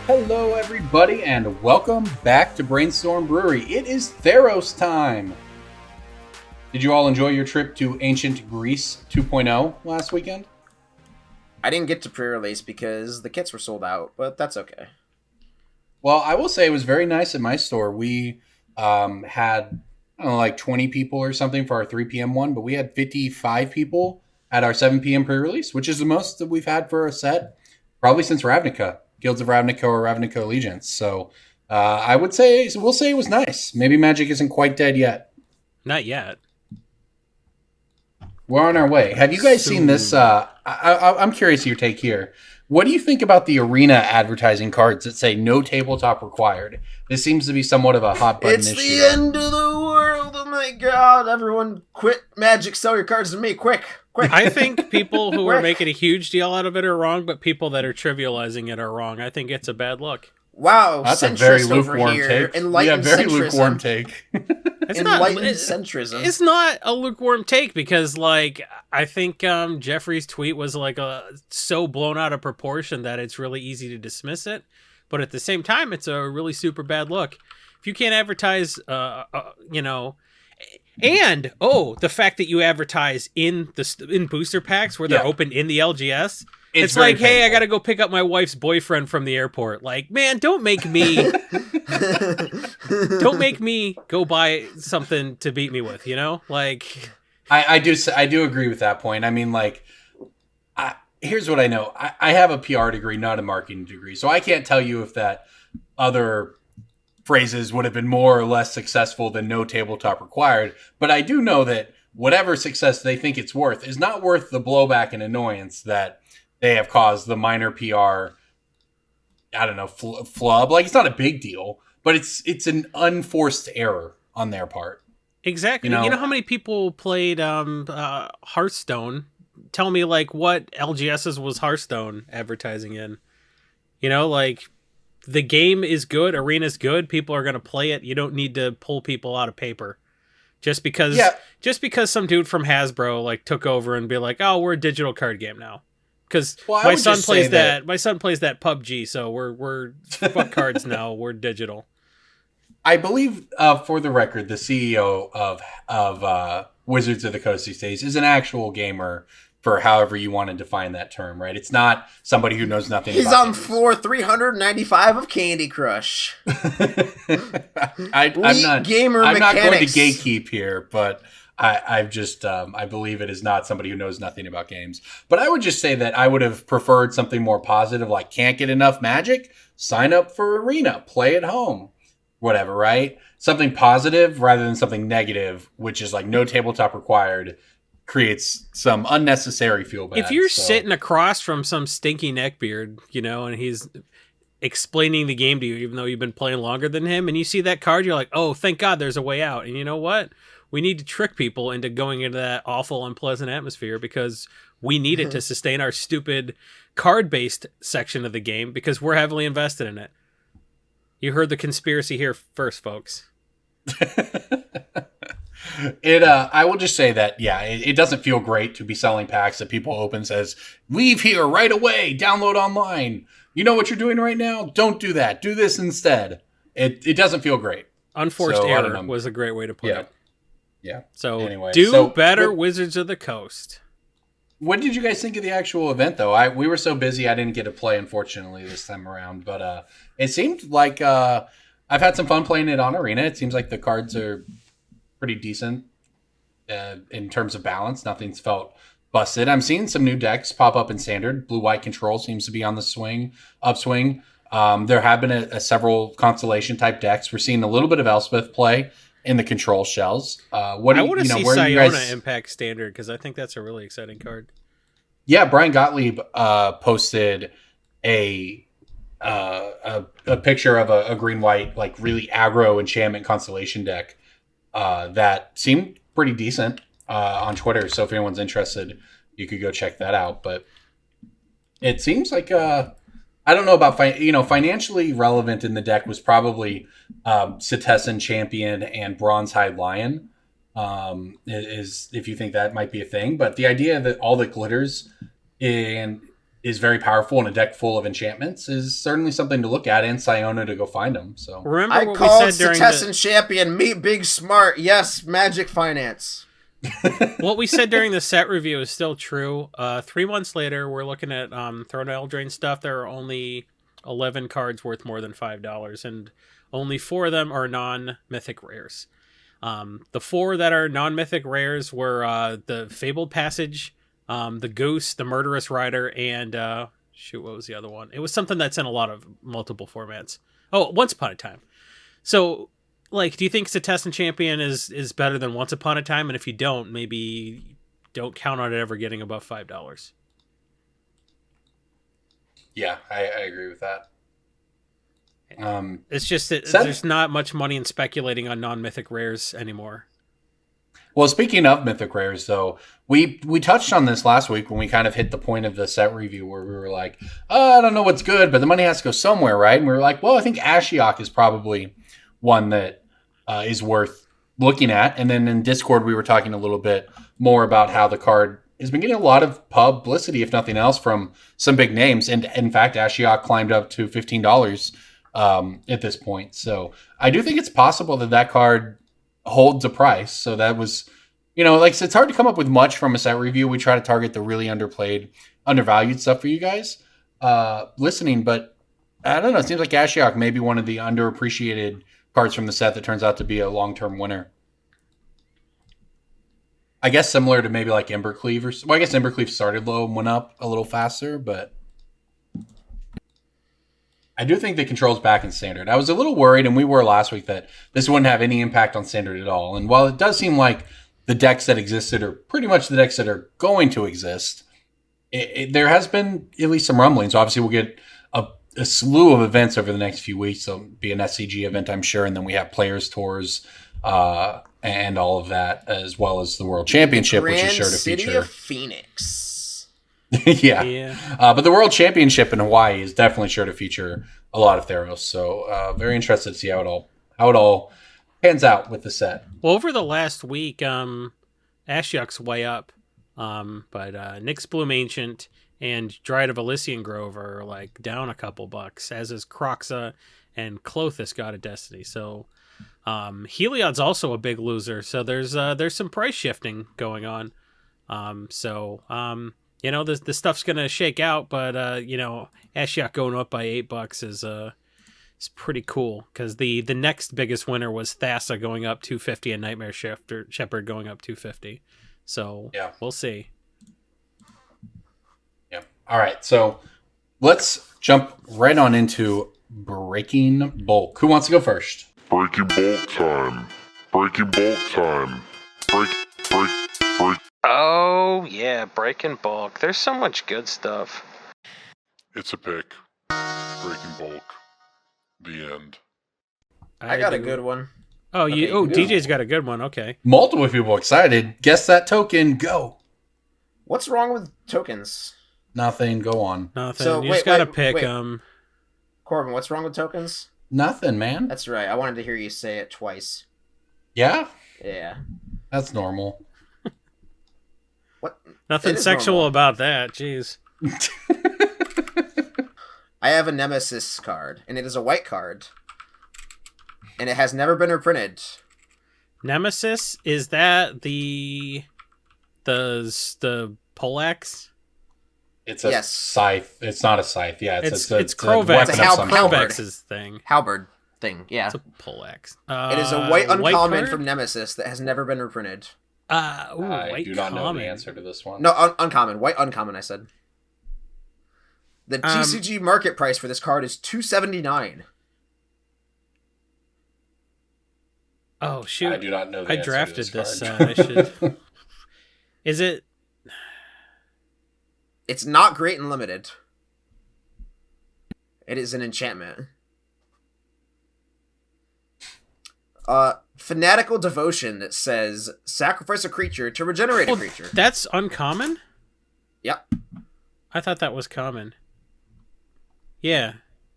Hello, everybody, and welcome back to Brainstorm Brewery. It is Theros time. Did you all enjoy your trip to ancient Greece 2.0 last weekend? I didn't get to pre-release because the kits were sold out, but that's okay. Well, I will say it was very nice at my store. We had, I don't know, like 20 people or something for our 3 p.m. one, but we had 55 people at our 7 p.m. pre-release, which is the most that we've had for a set probably since Ravnica. Guilds of Ravnica or Ravnica Allegiance. So I would say, we'll say it was nice. Maybe Magic isn't quite dead yet. Not yet. We're on our way. Have you guys seen this? I'm curious of your take here. What do you think about the arena advertising cards that say no tabletop required? This seems to be somewhat of a hot button issue. It's the end of the world. Oh my god. Everyone quit Magic. Sell your cards to me. Quick. I think people who are making a huge deal out of it are wrong, but people that are trivializing it are wrong. I think it's a bad look. Wow, that's a very lukewarm take. Enlightened very centrism. lukewarm take. Centrism. It's not a lukewarm take because, like, I think Jeffrey's tweet was like so blown out of proportion that it's really easy to dismiss it. But at the same time, it's a really super bad look. If you can't advertise, and the fact that you advertise in booster packs where they're open in the LGS, it's like, hey, I gotta go pick up my wife's boyfriend from the airport. Like, man, don't make me go buy something to beat me with. You know, like I do agree with that point. I mean, like, here's what I know. I have a PR degree, not a marketing degree, so I can't tell you if that other phrases would have been more or less successful than no tabletop required. But I do know that whatever success they think it's worth is not worth the blowback and annoyance that they have caused the minor PR, I don't know, flub. Like, it's not a big deal, but it's an unforced error on their part. Exactly. You know how many people played Hearthstone? Tell me, like, what LGSs was Hearthstone advertising in? You know, like, the game is good, arena's good, people are going to play it. You don't need to pull people out of paper. Just because some dude from Hasbro like took over and be like, "Oh, we're a digital card game now." Cuz my son plays that PUBG, so we're fuck cards now, we're digital. I believe for the record, the CEO of Wizards of the Coast these days is an actual gamer. For however you want to define that term, right? It's not somebody who knows nothing. He's on floor 395 of Candy Crush. I'm not going to gatekeep here, but I believe it is not somebody who knows nothing about games. But I would just say that I would have preferred something more positive, like can't get enough Magic, sign up for Arena, play at home, whatever, right? Something positive rather than something negative, which is like no tabletop required. Creates some unnecessary feel bad. If you're sitting across from some stinky neckbeard, you know, and he's explaining the game to you, even though you've been playing longer than him, and you see that card, you're like, oh, thank God there's a way out. And you know what? We need to trick people into going into that awful, unpleasant atmosphere because we need it to sustain our stupid card-based section of the game because we're heavily invested in it. You heard the conspiracy here first, folks. I will just say that, it doesn't feel great to be selling packs that people open says, leave here right away, download online. You know what you're doing right now? Don't do that. Do this instead. It doesn't feel great. Unforced error was a great way to put it. Yeah. So anyway, better, Wizards of the Coast. What did you guys think of the actual event, though? We were so busy I didn't get to play, unfortunately, this time around. But it seemed like I've had some fun playing it on Arena. It seems like the cards are pretty decent in terms of balance. Nothing's felt busted. I'm seeing some new decks pop up in Standard. Blue-White Control seems to be on the upswing. There have been several Constellation-type decks. We're seeing a little bit of Elspeth play in the Control shells. I want to see Siona impact Standard because I think that's a really exciting card. Yeah, Brian Gottlieb posted a picture of a green-white, like really aggro enchantment Constellation deck that seemed pretty decent on Twitter. So if anyone's interested, you could go check that out. But it seems like I don't know about financially relevant in the deck was probably Setessan Champion and Bronzehide Lion. Is if you think that might be a thing, but the idea that all that glitters and is very powerful in a deck full of enchantments is certainly something to look at, and Siona to go find them. So Remember I what called we said during Setessan Champion, meet Big Smart. Yes, Magic Finance. what we said during the set review is still true. 3 months later, we're looking at Throne Eldraine stuff. There are only 11 cards worth more than $5, and only 4 of them are non-mythic rares. The 4 that are non-mythic rares were the Fabled Passage, the Goose, the Murderous Rider, and what was the other one? It was something that's in a lot of multiple formats. Oh, Once Upon a Time. So, like, do you think Setessan Champion is better than Once Upon a Time? And if you don't, maybe don't count on it ever getting above $5. yeah, I agree with that. It's just that there's not much money in speculating on non-mythic rares anymore. Well, speaking of mythic rares, though, we touched on this last week when we kind of hit the point of the set review where we were like, I don't know what's good, but the money has to go somewhere, right? And we were like, well, I think Ashiok is probably one that is worth looking at. And then in Discord, we were talking a little bit more about how the card has been getting a lot of publicity, if nothing else, from some big names. And in fact, Ashiok climbed up to $15 at this point. So I do think it's possible that card holds a price. So that was, like, it's hard to come up with much from a set review. We try to target the really underplayed, undervalued stuff for you guys listening, but I don't know. It seems like Ashiok may be one of the underappreciated cards from the set that turns out to be a long-term winner. I guess similar to maybe like Embercleave, I guess Embercleave started low and went up a little faster, but I do think the control's back in Standard. I was a little worried, and we were last week, that this wouldn't have any impact on Standard at all. And while it does seem like the decks that existed are pretty much the decks that are going to exist, there has been at least some rumblings. Obviously, we'll get a slew of events over the next few weeks. There'll be an SCG event, I'm sure, and then we have Players Tours and all of that, as well as the World Championship, which is sure to feature. City of Phoenix. yeah. But the World Championship in Hawaii is definitely sure to feature a lot of Theros. So very interested to see how it all pans out with the set. Well, over the last week, Ashiok's way up, but Nyx Bloom Ancient and Dryad of Elysian Grove are like down a couple bucks, as is Croxa and Klothys, God of Destiny. So Heliod's also a big loser. So there's some price shifting going on. The stuff's gonna shake out, but Ashiok going up by $8 is pretty cool, because the next biggest winner was Thassa going up $250 and Nightmare Shepherd going up $250. So yeah, we'll see. Yeah. All right. So let's jump right on into Breaking Bulk. Who wants to go first? Breaking Bulk time. Breaking Bulk time. Break. Oh, yeah, Breaking Bulk. There's so much good stuff. It's a pick. Breaking Bulk. The end. I got a good one. Oh, Okay, DJ's got a good one. Okay. Multiple people excited. Guess that token. Go. What's wrong with tokens? Nothing. Go on. Nothing. So, you wait, just gotta wait, pick wait. Corbin, what's wrong with tokens? Nothing, man. That's right. I wanted to hear you say it twice. Yeah? Yeah. That's normal. What? Nothing sexual normal. about that. Jeez. I have a Nemesis card, and it is a white card, and it has never been reprinted. Nemesis, is that the poleaxe? It's a scythe. It's not a scythe. Yeah, it's Krovax. It's a halberd. Thing. Halberd thing. Yeah. It's a poleaxe. It is a white uncommon card? from Nemesis that has never been reprinted. I do not know common. the answer to this one. No, uncommon. White uncommon, I said. The TCG market price for this card is $279. Oh, shoot. I do not know the I answer drafted to this. I should. Is it? It's not great and limited. It is an enchantment. Fanatical Devotion that says sacrifice a creature to regenerate a creature. That's uncommon? Yep. I thought that was common. Yeah.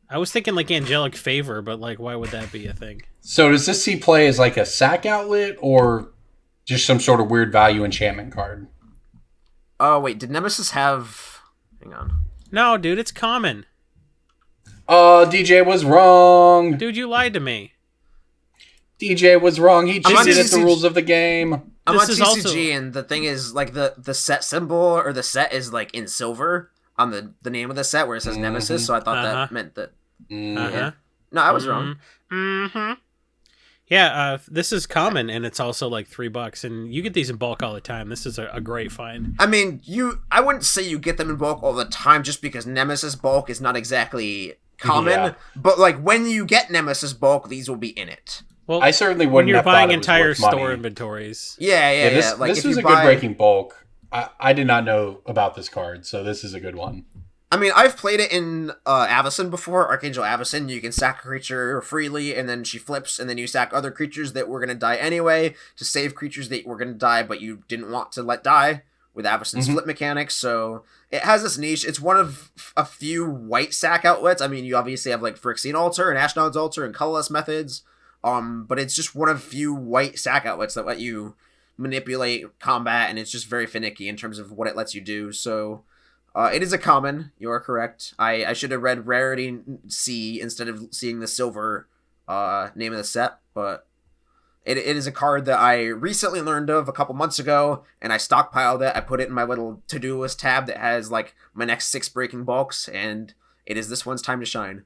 I was thinking like Angelic Favor, but like, why would that be a thing? So does this see play as like a sack outlet or just some sort of weird value enchantment card? Oh, wait. Did Nemesis have... Hang on. No, dude, it's common. Oh, DJ was wrong. Dude, you lied to me. DJ was wrong. He I'm on cheated at the TCG. rules of the game. I'm on This is TCG, also- and the thing is, like, the set symbol or the set is, like, in silver on the name of the set where it says Nemesis, so I thought that meant that... Uh-huh. No, I was wrong. Mm-hmm. Yeah, this is common, and it's also like $3, and you get these in bulk all the time. This is a great find. I mean, I wouldn't say you get them in bulk all the time just because Nemesis bulk is not exactly common, Yeah. but, like, when you get Nemesis bulk, these will be in it. Well, I certainly when wouldn't you're have thought buying it was entire worth store money. inventories. Yeah. This, Like, this if was you a buy... good breaking bulk. I did not know about this card, so this is a good one. I mean, I've played it in Avacyn before, Archangel Avacyn. You can sack a creature freely, and then she flips, and then you sack other creatures that were going to die anyway to save creatures that were going to die, but you didn't want to let die with Avacyn's flip mechanics. So it has this niche. It's one of a few white sack outlets. I mean, you obviously have like Phyrexian Altar and Ashnod's Altar and colorless methods, but it's just one of few white sack outlets that let you manipulate combat, and it's just very finicky in terms of what it lets you do. So... it is a common. You are correct. I should have read Rarity C instead of seeing the silver name of the set, but it is a card that I recently learned of a couple months ago, and I stockpiled it. I put it in my little to-do list tab that has like my next 6 breaking bulks, and it is this one's time to shine.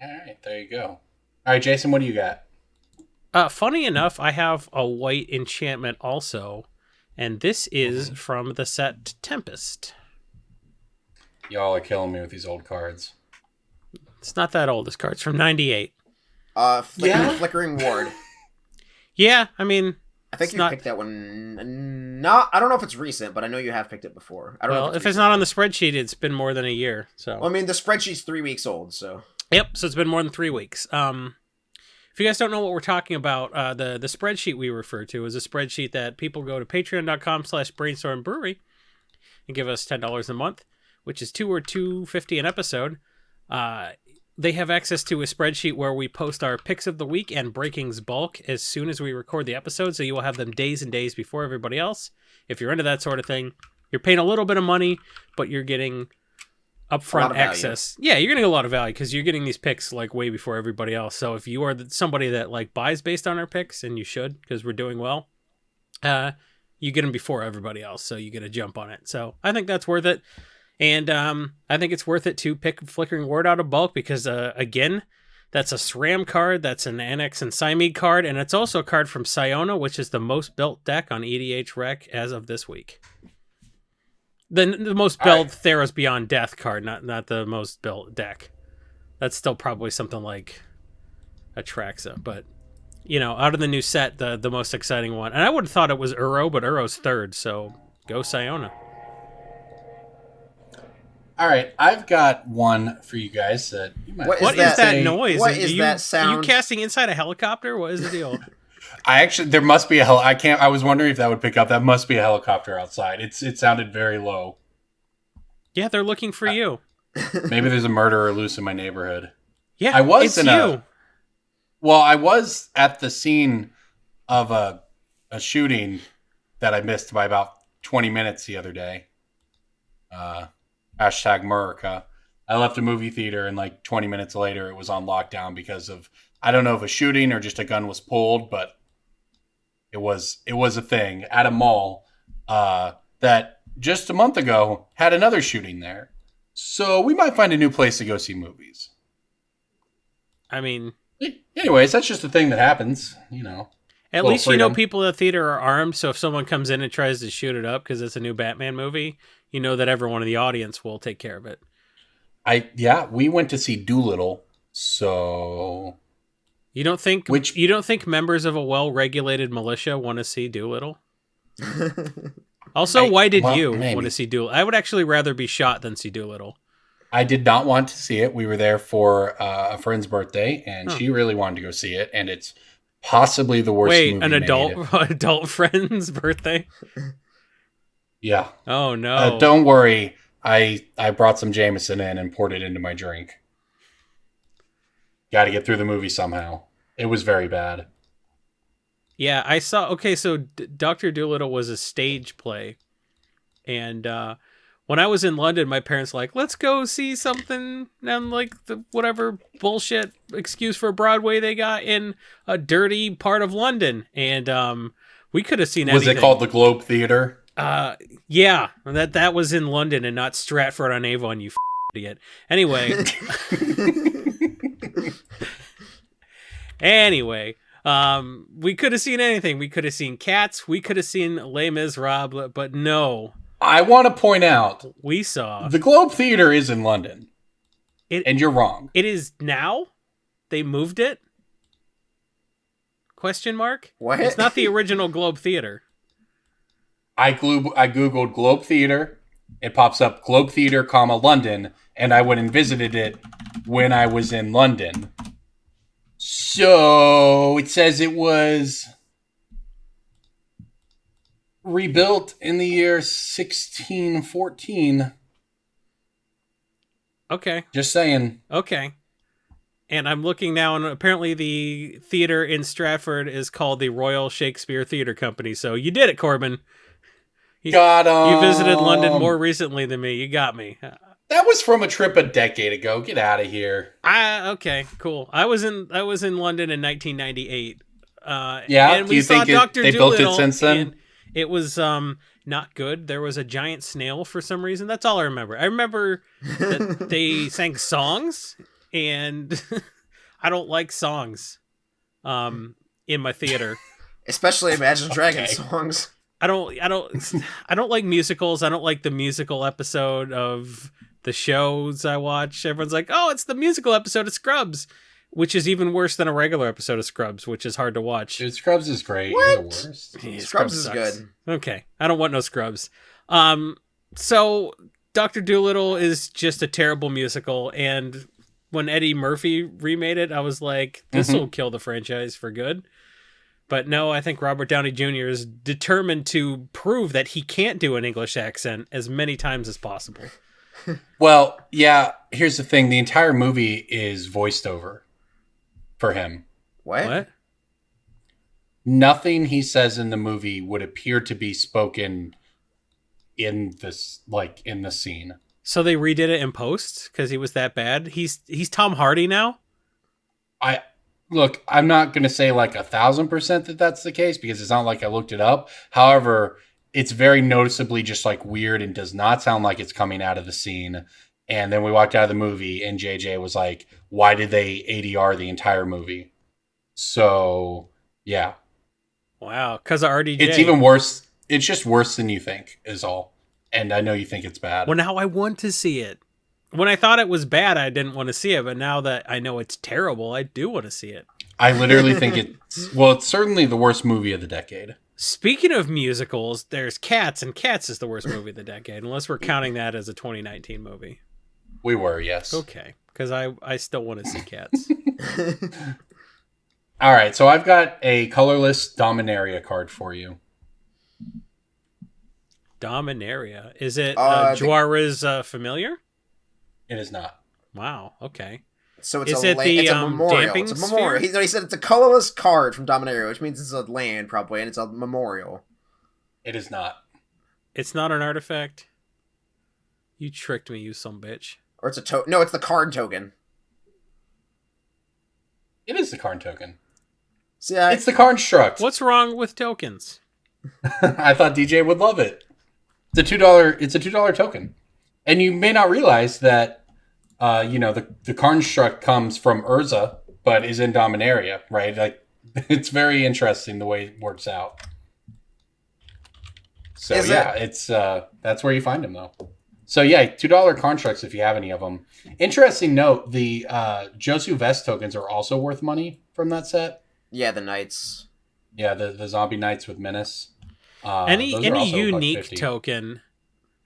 All right, there you go. All right, Jason, what do you got? Funny enough, I have a white enchantment also. And this is from the set Tempest. Y'all are killing me with these old cards. It's not that old, this card's from 98. Flickering Ward. Yeah, I mean... I think it's you not... picked that one. Not, I don't know if it's recent, but I know you have picked it before. I don't know if it's not on the spreadsheet, it's been more than a year. So Well, I mean, the spreadsheet's 3 weeks old, so... Yep, so it's been more than 3 weeks. If you guys don't know what we're talking about, the spreadsheet we refer to is a spreadsheet that people go to patreon.com/Brainstorm Brewery and give us $10 a month, which is $2 or $2.50 an episode. They have access to a spreadsheet where we post our picks of the week and breakings bulk as soon as we record the episode, so you will have them days and days before everybody else. If you're into that sort of thing, you're paying a little bit of money, but you're getting upfront access. Yeah, you're getting a lot of value because you're getting these picks like way before everybody else. So if you are somebody that like buys based on our picks, and you should because we're doing well, you get them before everybody else, so you get a jump on it. So I think that's worth it, and I think it's worth it to pick Flickering Ward out of bulk because again, that's a SRAM card, that's an Annex and Cymede card, and it's also a card from Siona, which is the most built deck on EDH Rec as of this week. The most built Theros Beyond Death card, not the most built deck. That's still probably something like Atraxa, but out of the new set, the most exciting one. And I would have thought it was Uro, but Uro's third, so go Siona. All right, I've got one for you guys that you might. What What is that say- noise? What is that Are sound? you casting inside a helicopter? What is the deal? There must be a I was wondering if that would pick up. That must be a helicopter outside. It sounded very low. Yeah, they're looking for you. Maybe there's a murderer loose in my neighborhood. Yeah, I was it's in you. I was at the scene of a shooting that I missed by about 20 minutes the other day. Hashtag Murica. I left a movie theater and like 20 minutes later it was on lockdown because of, I don't know if a shooting or just a gun was pulled, but it was a thing at a mall that just a month ago had another shooting there. So we might find a new place to go see movies. I mean, Anyways, that's just a thing that happens, at Well, least you know freedom. people at the theater are armed, so if someone comes in and tries to shoot it up because it's a new Batman movie, you know that everyone in the audience will take care of it. We went to see Doolittle, so You don't think members of a well-regulated militia want to see Doolittle? Also, why did you maybe. want to see Doolittle? I would actually rather be shot than see Doolittle. I did not want to see it. We were there for a friend's birthday, and she really wanted to go see it, and it's possibly the worst movie Wait, an made. adult friend's birthday? Yeah. Oh no! Don't worry. I brought some Jameson in and poured it into my drink. Got to get through the movie somehow. It was very bad. Yeah, I saw. Okay, so Dr. Dolittle was a stage play, and when I was in London, my parents were like, let's go see something on like the whatever bullshit excuse for Broadway they got in a dirty part of London, and we could have seen Was anything. it called the Globe Theater? Yeah, that was in London and not Stratford on Avon. You idiot. Anyway. Anyway, we could have seen anything. We could have seen Cats. We could have seen Les Miserables, but no. I want to point out We saw the Globe Theater is in London, and you're wrong. It is now. They moved it. Question mark? What? It's not the original Globe Theater. I googled Globe Theater. It pops up Globe Theater, London, and I went and visited it when I was in London. So it says it was rebuilt in the year 1614. Okay. Just saying. Okay. And I'm looking now, and apparently the theater in Stratford is called the Royal Shakespeare Theatre Company. So you did it, Corbin. Got him. You visited London more recently than me. You got me. That was from a trip a decade ago. Get out of here. Okay, cool. I was in London in 1998. Yeah. And Do you think they built it since then? It was not good. There was a giant snail for some reason. That's all I remember. I remember that they sang songs, and I don't like songs in my theater. Especially Imagine Dragons Okay. songs. I don't like musicals. I don't like the musical episode of the shows I watch. Everyone's like, "Oh, it's the musical episode of Scrubs," which is even worse than a regular episode of Scrubs, which is hard to watch. Dude, Scrubs is great. What? You're the worst. Yeah, Scrubs is sucks. good. Okay, I don't want no Scrubs. So Dr. Dolittle is just a terrible musical, and when Eddie Murphy remade it, I was like, this will kill the franchise for good. But no, I think Robert Downey Jr. is determined to prove that he can't do an English accent as many times as possible. Well, yeah, here's the thing. The entire movie is voiced over for him. What? Nothing he says in the movie would appear to be spoken in this, like, in the scene. So they redid it in post because he was that bad? He's Tom Hardy now? Look, I'm not going to say like 1,000% that that's the case because it's not like I looked it up. However, it's very noticeably just like weird and does not sound like it's coming out of the scene. And then we walked out of the movie and JJ was like, why did they ADR the entire movie? So, yeah. Wow, because of RDJ. It's even worse. It's just worse than you think is all. And I know you think it's bad. Well, now I want to see it. When I thought it was bad, I didn't want to see it. But now that I know it's terrible, I do want to see it. I literally think it's certainly the worst movie of the decade. Speaking of musicals, there's Cats, and Cats is the worst movie of the decade, unless we're counting that as a 2019 movie. We were, yes. Okay, because I still want to see Cats. All right, so I've got a colorless Dominaria card for you. Dominaria. Is it Juarez Familiar? It is not. Wow, okay. So it's Is a it the, it's a memorial. damping It's a memorial. sphere? He said it's a colorless card from Dominaria, which means it's a land probably, and it's a memorial. It is not. It's not an artifact? You tricked me, you some bitch. Or it's a no, it's the card token. It is the card token. See, It's the card construct. What's wrong with tokens? I thought DJ would love it. It's a $2. It's a $2 token, and you may not realize that. The construct comes from Urza, but is in Dominaria, right? Like, it's very interesting the way it works out. So it's that's where you find them though. So yeah, $2 constructs if you have any of them. Interesting note: the Josu Vest tokens are also worth money from that set. Yeah, the knights. Yeah, the zombie knights with menace. Any those are also unique $1.50. token,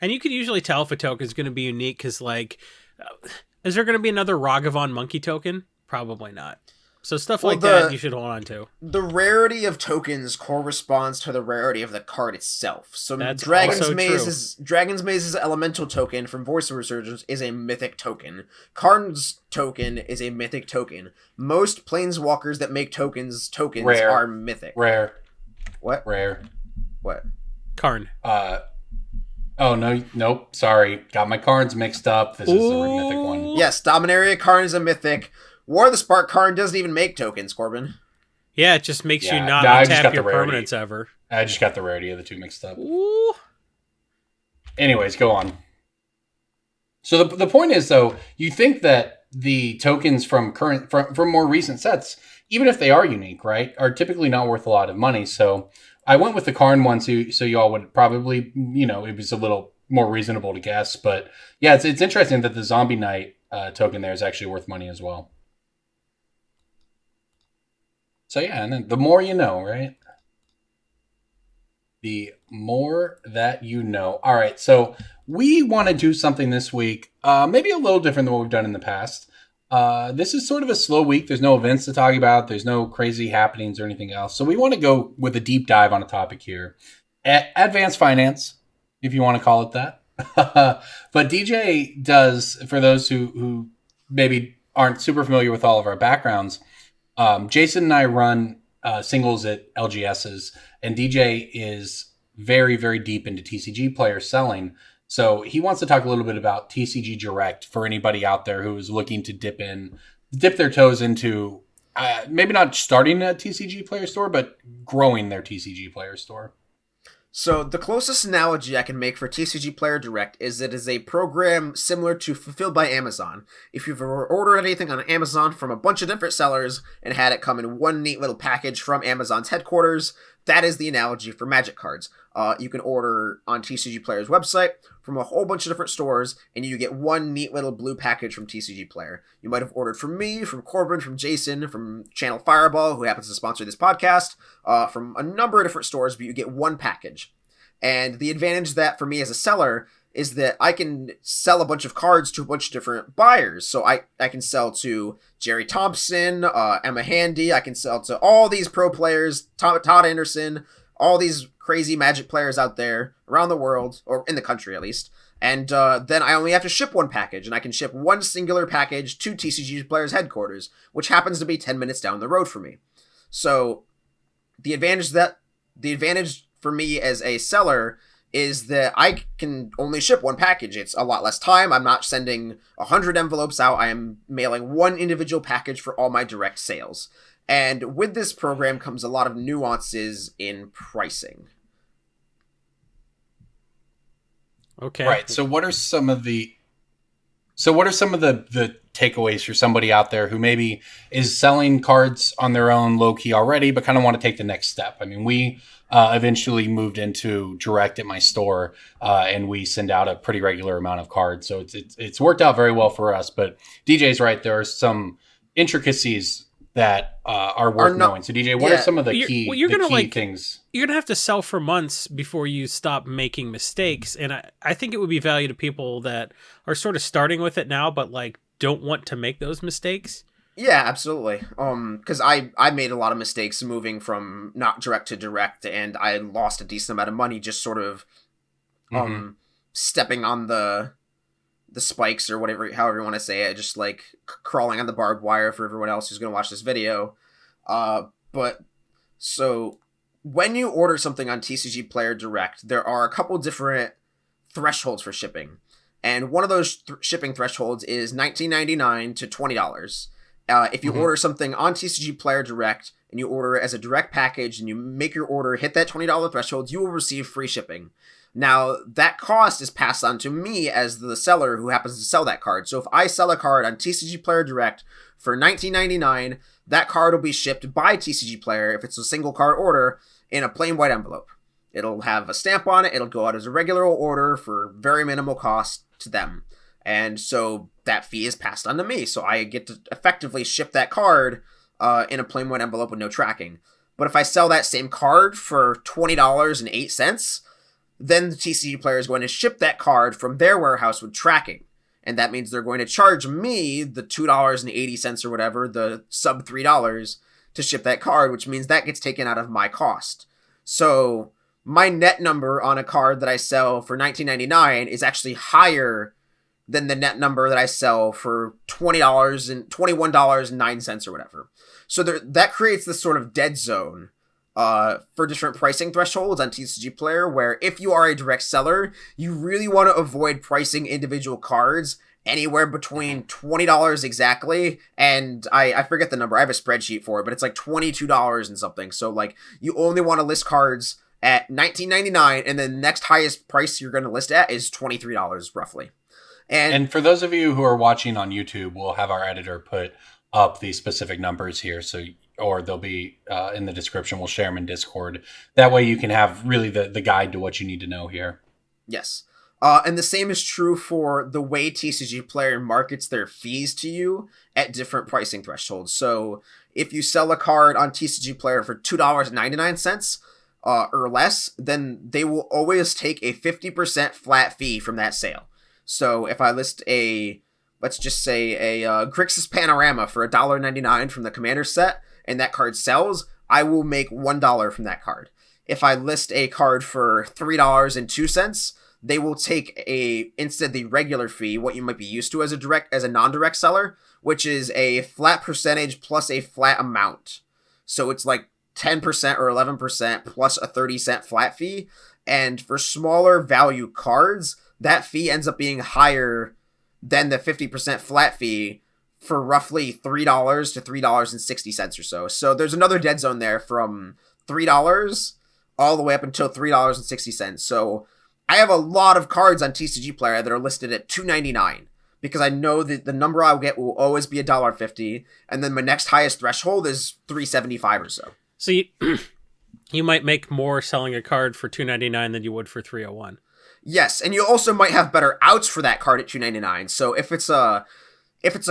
and you can usually tell if a token is going to be unique because, like, is there going to be another Ragavan monkey token? Probably not. So stuff Well, like that you should hold on to. The rarity of tokens corresponds to the rarity of the card itself. So That's Dragon's also Maze's elemental token from Voice of Resurgence is a mythic token. Karn's token is a mythic token. Most planeswalkers that make tokens Rare. are mythic. Rare. What? Rare. What? Karn. Oh, no, nope, sorry. Got my cards mixed up. This is the mythic one. Yes, Dominaria Karn is a mythic. War of the Spark Karn doesn't even make tokens, Corbin. Yeah, it just makes you not I just untap got your the rarity. permanents ever. I just got the rarity of the two mixed up. Ooh. Anyways, go on. So the point is, though, you think that the tokens from more recent sets, even if they are unique, right, are typically not worth a lot of money. So I went with the Karn one, so y'all would probably, it was a little more reasonable to guess. But yeah, it's interesting that the Zombie Knight token there is actually worth money as well. So yeah, and then the more you know, right? The more that you know. All right, so we want to do something this week, maybe a little different than what we've done in the past. This is sort of a slow week. There's no events to talk about. There's no crazy happenings or anything else. So we want to go with a deep dive on a topic here. Advanced finance, if you want to call it that. But DJ does, for those who maybe aren't super familiar with all of our backgrounds, Jason and I run singles at LGSs, and DJ is very, very deep into TCG player selling. So he wants to talk a little bit about TCG Direct for anybody out there who is looking to dip their toes into maybe not starting a TCG player store, but growing their TCG player store. So the closest analogy I can make for TCG Player Direct is it is a program similar to Fulfilled by Amazon. If you've ever ordered anything on Amazon from a bunch of different sellers and had it come in one neat little package from Amazon's headquarters, that is the analogy for Magic cards. You can order on TCG Player's website from a whole bunch of different stores, and you get one neat little blue package from TCG Player. You might have ordered from me, from Corbin, from Jason, from Channel Fireball, who happens to sponsor this podcast, from a number of different stores, but you get one package. And the advantage that for me as a seller is that I can sell a bunch of cards to a bunch of different buyers. So I can sell to Jerry Thompson, Emma Handy. I can sell to all these pro players, Todd Anderson, all these crazy Magic players out there around the world, or in the country at least. And then I only have to ship one package, and I can ship one singular package to TCG Player's headquarters, which happens to be 10 minutes down the road for me. So the advantage for me as a seller is that I can only ship one package. It's a lot less time. I'm not sending 100 envelopes out. I am mailing one individual package for all my direct sales. And with this program comes a lot of nuances in pricing. Okay. Right. So what are some of the takeaways for somebody out there who maybe is selling cards on their own low key already, but kind of want to take the next step? I mean, we eventually moved into Direct at my store, and we send out a pretty regular amount of cards. So it's worked out very well for us. But DJ's right. There are some intricacies that are worth knowing. So DJ, what are some of the key things? You're gonna have to sell for months before you stop making mistakes, and I think it would be value to people that are sort of starting with it now, but like don't want to make those mistakes. Yeah, absolutely. Because I made a lot of mistakes moving from not direct to direct, and I lost a decent amount of money just sort of stepping on the spikes or however you want to say it, just like crawling on the barbed wire for everyone else who's going to watch this video. But so when you order something on TCG Player Direct, there are a couple different thresholds for shipping. And one of those shipping thresholds is $19.99 to $20. If you order something on TCG Player Direct and you order it as a direct package and you make your order hit that $20 threshold, you will receive free shipping. Now, that cost is passed on to me as the seller who happens to sell that card. So if I sell a card on TCG Player Direct for $19.99, that card will be shipped by TCG Player, if it's a single card order, in a plain white envelope. It'll have a stamp on it. It'll go out as a regular order for very minimal cost to them. And so that fee is passed on to me. So I get to effectively ship that card in a plain white envelope with no tracking. But if I sell that same card for $20.08, then the TCG Player is going to ship that card from their warehouse with tracking. and that means they're going to charge me the $2.80 or whatever, the sub $3 to ship that card, which means that gets taken out of my cost. So my net number on a card that I sell for $19.99 is actually higher than the net number that I sell for $20 and $21.09 or whatever. So that creates this sort of dead zone for different pricing thresholds on TCG Player, where if you are a direct seller, you really want to avoid pricing individual cards anywhere between $20 exactly, and I forget the number, I have a spreadsheet for it, but it's like $22 and something. So like, you only want to list cards at $19.99, and the next highest price you're going to list at is $23 roughly. And for those of you who are watching on YouTube, we'll have our editor put up the specific numbers here, or they'll be in the description. We'll share them in Discord. That way you can have really the guide to what you need to know here. Yes. And the same is true for the way TCG Player markets their fees to you at different pricing thresholds. So if you sell a card on TCG Player for $2.99 or less, then they will always take a 50% flat fee from that sale. So if I list let's just say a Grixis Panorama for $1.99 from the Commander set, and that card sells, I will make $1 from that card. If I list a card for $3.02, they will take instead the regular fee, what you might be used to as a non-direct seller, which is a flat percentage plus a flat amount. So it's like 10% or 11% plus a 30-cent flat fee. And for smaller value cards, that fee ends up being higher than the 50% flat fee for roughly $3 to $3.60 or so. So there's another dead zone there from $3 all the way up until $3.60. So I have a lot of cards on TCG Player that are listed at $2.99 because I know that the number I'll get will always be $1.50, and then my next highest threshold is $3.75 or so. So you might make more selling a card for $2.99 than you would for $3.01. Yes, and you also might have better outs for that card at $2.99. So if it's a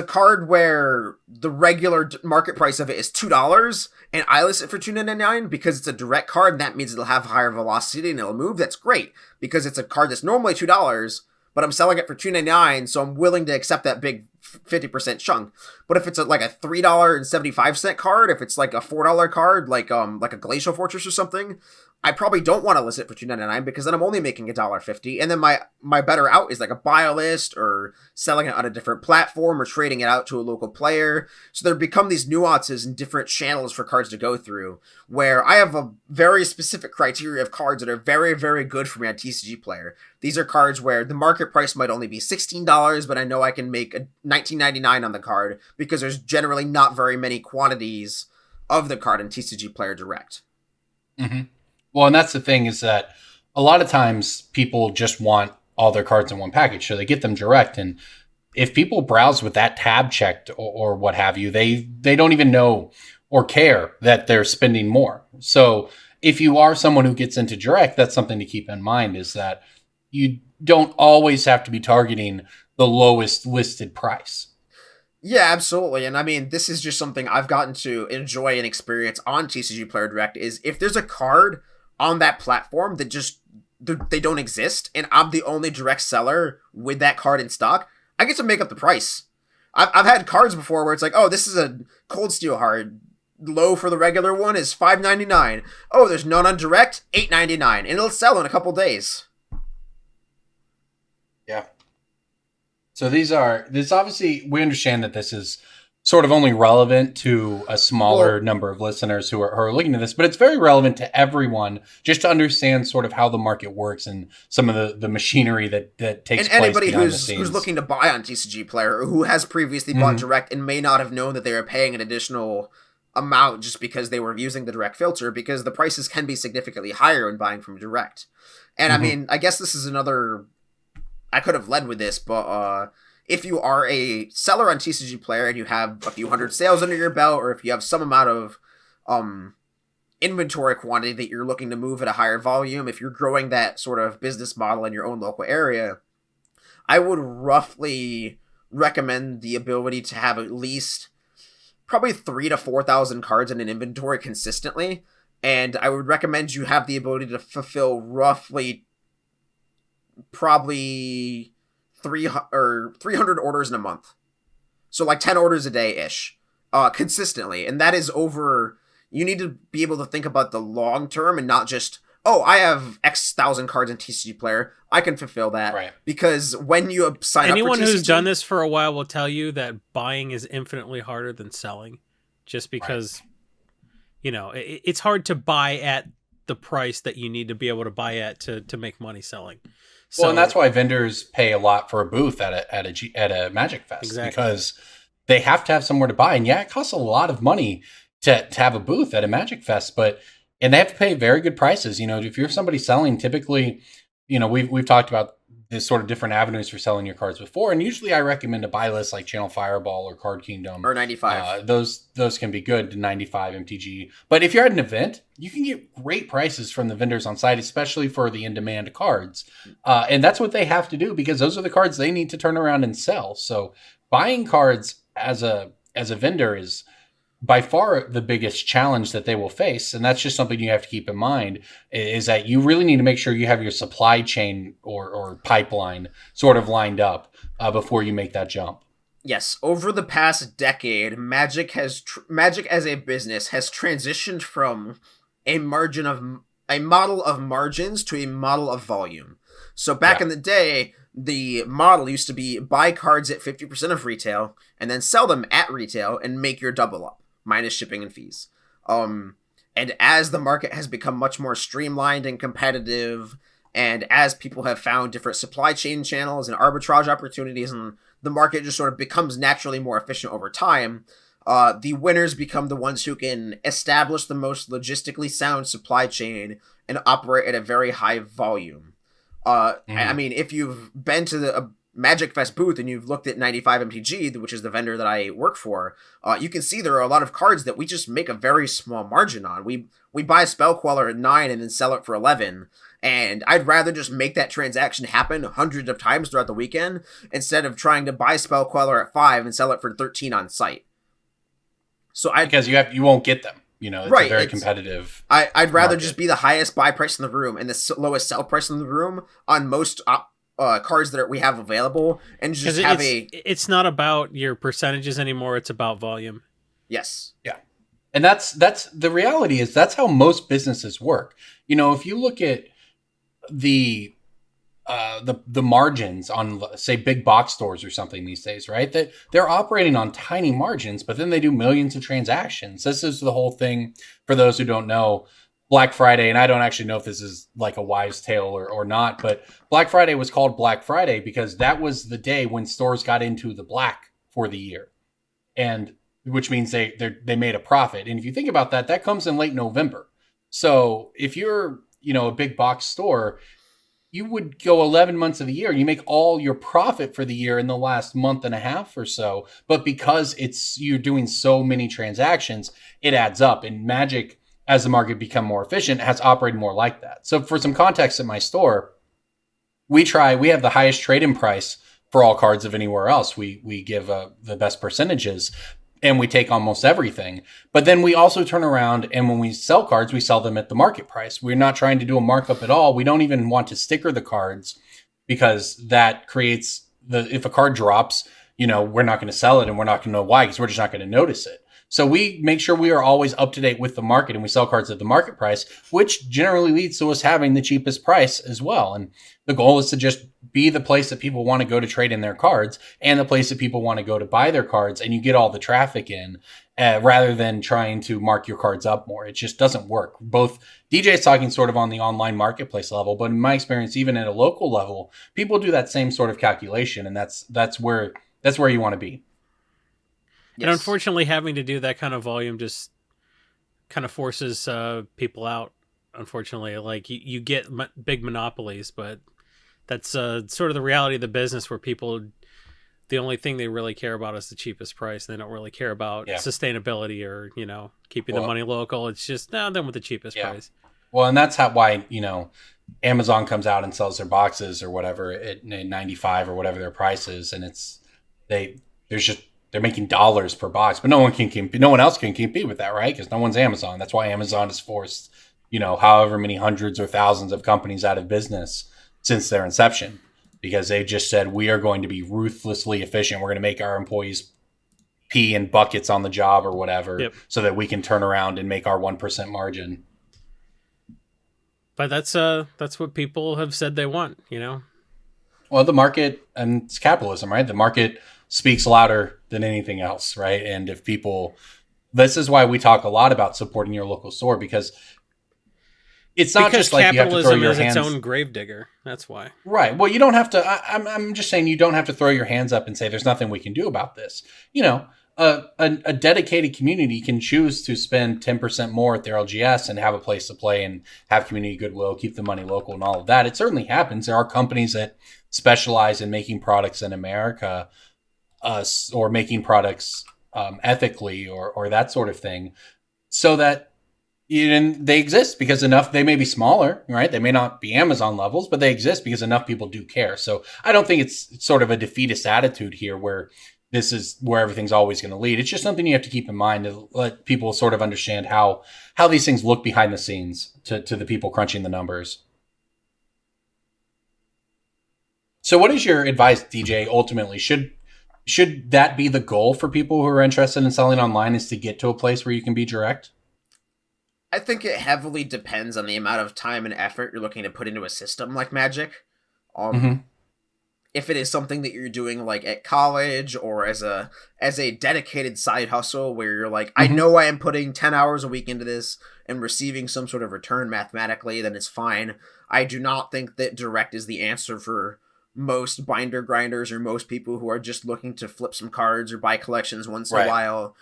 card where the regular market price of it is $2 and I list it for $2.99 because it's a direct card, and that means it'll have higher velocity and it'll move, that's great because it's a card that's normally $2, but I'm selling it for $2.99, so I'm willing to accept that big 50% chunk. But if it's like a $3.75 card, if it's like a $4 card, like a Glacial Fortress or something, I probably don't want to list it for $2.99 because then I'm only making $1.50, and then my better out is like a buy list or selling it on a different platform or trading it out to a local player. So there become these nuances and different channels for cards to go through, where I have a very specific criteria of cards that are very, very good for me on TCG Player. These are cards where the market price might only be $16, but I know I can make a $19.99 on the card because there's generally not very many quantities of the card in TCG Player Direct. Mm-hmm. Well, and that's the thing, is that a lot of times people just want all their cards in one package, so they get them direct. And if people browse with that tab checked or what have you, they don't even know or care that they're spending more. So if you are someone who gets into direct, that's something to keep in mind, is that you don't always have to be targeting the lowest listed price. Yeah, absolutely. And I mean, this is just something I've gotten to enjoy and experience on TCG Player Direct, is if there's a card on that platform that just they don't exist, and I'm the only direct seller with that card in stock, I get to make up the price. I've had cards before where it's like, oh, this is a Cold Steel card. Low for the regular one is $5.99. Oh, there's none on direct, $8.99, and it'll sell in a couple days. Yeah. So this obviously, we understand that this is sort of only relevant to a smaller number of listeners who are looking at this, but it's very relevant to everyone, just to understand sort of how the market works and some of the machinery that takes place. And anybody behind the scenes. who's looking to buy on TCG Player, or who has previously bought direct and may not have known that they were paying an additional amount just because they were using the direct filter, because the prices can be significantly higher when buying from direct. And I mean, I guess this is another, I could have led with this, but if you are a seller on TCG Player and you have a few hundred sales under your belt, or if you have some amount of inventory quantity that you're looking to move at a higher volume, if you're growing that sort of business model in your own local area, I would roughly recommend the ability to have at least probably 3,000 to 4,000 cards in an inventory consistently. And I would recommend you have the ability to fulfill roughly probably 300 orders in a month. So like 10 orders a day ish, consistently. And that is over. You need to be able to think about the long term and not just, oh, I have X thousand cards in TCG Player, I can fulfill that. Right. Because when you sign Anyone up for TCG, who's done this for a while will tell you that buying is infinitely harder than selling, just because, it's hard to buy at the price that you need to be able to buy at to make money selling. So, well, and that's why vendors pay a lot for a booth at a Magic Fest, exactly. because they have to have somewhere to buy. And yeah, it costs a lot of money to have a booth at a Magic Fest, and they have to pay very good prices. If you're somebody selling, typically, we've talked about this sort of different avenues for selling your cards before, and usually I recommend a buy list like Channel Fireball or Card Kingdom or 95. Those can be good to 95 MTG. But if you're at an event, you can get great prices from the vendors on site, especially for the in-demand cards, and that's what they have to do because those are the cards they need to turn around and sell. So buying cards as a vendor is by far the biggest challenge that they will face. And that's just something you have to keep in mind, is that you really need to make sure you have your supply chain or pipeline sort of lined up before you make that jump. Yes, over the past decade, Magic as a business has transitioned from a model of margins to a model of volume. So back in the day, the model used to be buy cards at 50% of retail and then sell them at retail and make your double up, minus shipping and fees. And as the market has become much more streamlined and competitive, and as people have found different supply chain channels and arbitrage opportunities, and the market just sort of becomes naturally more efficient over time, the winners become the ones who can establish the most logistically sound supply chain and operate at a very high volume. I mean, if you've been to the Magic Fest booth and you've looked at 95 MTG, which is the vendor that I work for, you can see there are a lot of cards that we just make a very small margin on. We buy Spell Queller at 9 and then sell it for 11. And I'd rather just make that transaction happen hundreds of times throughout the weekend instead of trying to buy Spell Queller at 5 and sell it for 13 on site. So because you won't get them. It's a very competitive. I'd rather market. just be the highest buy price in the room and the lowest sell price in the room on most cards that we have available, and just have it's not about your percentages anymore. It's about volume. Yes. Yeah. And that's the reality is that's how most businesses work. If you look at the margins on, say, big box stores or something these days, right? That they're operating on tiny margins, but then they do millions of transactions. This is the whole thing for those who don't know. Black Friday, and I don't actually know if this is like a wives' tale or not, but Black Friday was called Black Friday because that was the day when stores got into the black for the year, and which means they made a profit. And if you think about that, that comes in late November. So if you're a big box store, you would go 11 months of the year. You make all your profit for the year in the last month and a half or so. But because you're doing so many transactions, it adds up. And Magic, as the market become more efficient, has operated more like that. So for some context at my store, we have the highest trade-in price for all cards of anywhere else. We give the best percentages, and we take almost everything. But then we also turn around, and when we sell cards, we sell them at the market price. We're not trying to do a markup at all. We don't even want to sticker the cards because that creates if a card drops, we're not going to sell it, and we're not going to know why because we're just not going to notice it. So we make sure we are always up to date with the market, and we sell cards at the market price, which generally leads to us having the cheapest price as well. And the goal is to just be the place that people want to go to trade in their cards and the place that people want to go to buy their cards, and you get all the traffic in rather than trying to mark your cards up more. It just doesn't work. Both DJ's talking sort of on the online marketplace level, but in my experience, even at a local level, people do that same sort of calculation, and that's where you want to be. Yes. And unfortunately, having to do that kind of volume just kind of forces people out. Unfortunately, like you get big monopolies, but that's sort of the reality of the business, where people, the only thing they really care about is the cheapest price. They don't really care about sustainability or keeping the money local. It's just them with the cheapest price. Well, and that's why Amazon comes out and sells their boxes or whatever at 95 or whatever their price is, and they're making dollars per box, but no one else can compete with that, right? Because no one's Amazon. That's why Amazon has forced, however many hundreds or thousands of companies out of business since their inception, because they just said we are going to be ruthlessly efficient. We're going to make our employees pee in buckets on the job or whatever, so that we can turn around and make our 1% margin. But that's what people have said they want, you know? Well, the market, and it's capitalism, right? The market speaks louder than anything else, right? And if people, this is why we talk a lot about supporting your local store, because it's not just like you have to throw your hands. Capitalism is its own gravedigger. That's why. Right. Well, you don't have to. I'm just saying you don't have to throw your hands up and say there's nothing we can do about this. You know, a dedicated community can choose to spend 10% more at their LGS and have a place to play and have community goodwill, keep the money local, and all of that. It certainly happens. There are companies that specialize in making products in America, or making products ethically, or that sort of thing, so that they exist because enough. They may be smaller, right? They may not be Amazon levels, but they exist because enough people do care. So I don't think it's sort of a defeatist attitude here where this is where everything's always going to lead. It's just something you have to keep in mind to let people sort of understand how these things look behind the scenes to the people crunching the numbers. So what is your advice, DJ, ultimately? Should that be the goal for people who are interested in selling online, is to get to a place where you can be direct? I think it heavily depends on the amount of time and effort you're looking to put into a system like Magic. If it is something that you're doing like at college or as a dedicated side hustle where you're like, I know I am putting 10 hours a week into this and receiving some sort of return mathematically, then it's fine. I do not think that direct is the answer for most binder grinders or most people who are just looking to flip some cards or buy collections once in a while.